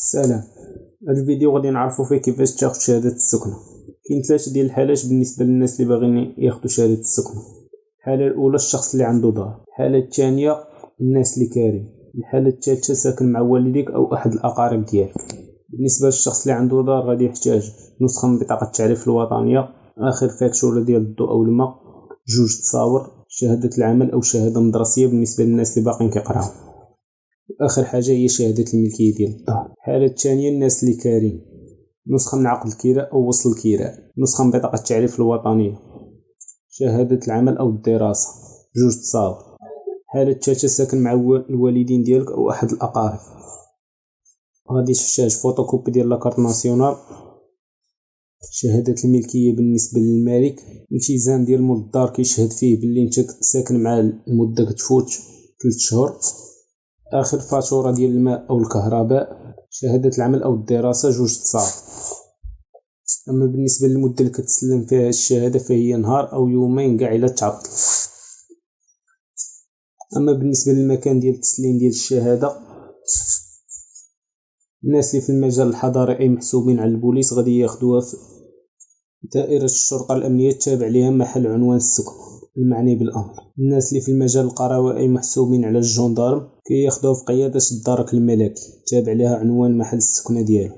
السلام. هذا الفيديو غادي نعرفوا فيه كيفاش تاخذ شهادة السكنة. كاين 3 ديال الحالات بالنسبة للناس اللي باغيين ياخذوا شهادة السكنة. الحالة الأولى الشخص اللي عنده دار، الحالة الثانية الناس اللي كارين، الحالة الثالثة ساكن مع والديك أو أحد الأقارب ديالك. بالنسبة للشخص اللي عنده دار غادي يحتاج نسخة من بطاقة التعريف الوطنية، آخر فاكتورة ديال الضوء أو الماء، 2 تصاور، شهادة العمل أو شهادة مدرسية بالنسبة للناس اللي باقيين كيقراو. آخر حاجة هي شهادة الملكية ديال الدار. الحالة الثانية الناس اللي كارين، نسخة من عقد الكراء أو وصل الكراء، نسخة من بطاقة التعريف الوطنية، شهادة العمل أو الدراسة، 2 تصاور. الحالة الثالثة ساكن مع الوالدين ديالك أو أحد الأقارب، غادي تحتاج فوتوكوبي ديال لاكارت ناسيونال، شهادة الملكية بالنسبة للمالك، التزام ديال مول الدار كيشهد فيه باللي نتا ساكن مع المدة كتفوت 3 شهور، آخر فاتورة ديال الماء أو الكهرباء، شهادة العمل أو الدراسة، 2 تصاور. أما بالنسبة للمدة اللي كتسلم فيها الشهادة فهي نهار أو يومين كاع إلا تعطل. أما بالنسبة للمكان ديال التسليم ديال الشهادة، الناس اللي في المجال الحضاري أي محسوبين على البوليس غادي ياخدوها في دائرة الشرطة الأمنية التابع لها محل عنوان السكن المعني بالأمر. الناس اللي في المجال القروي أي محسوبين على الجندارم كياخدوها في قيادة الدرك الملكي تابع لها عنوان محل السكنة ديالو.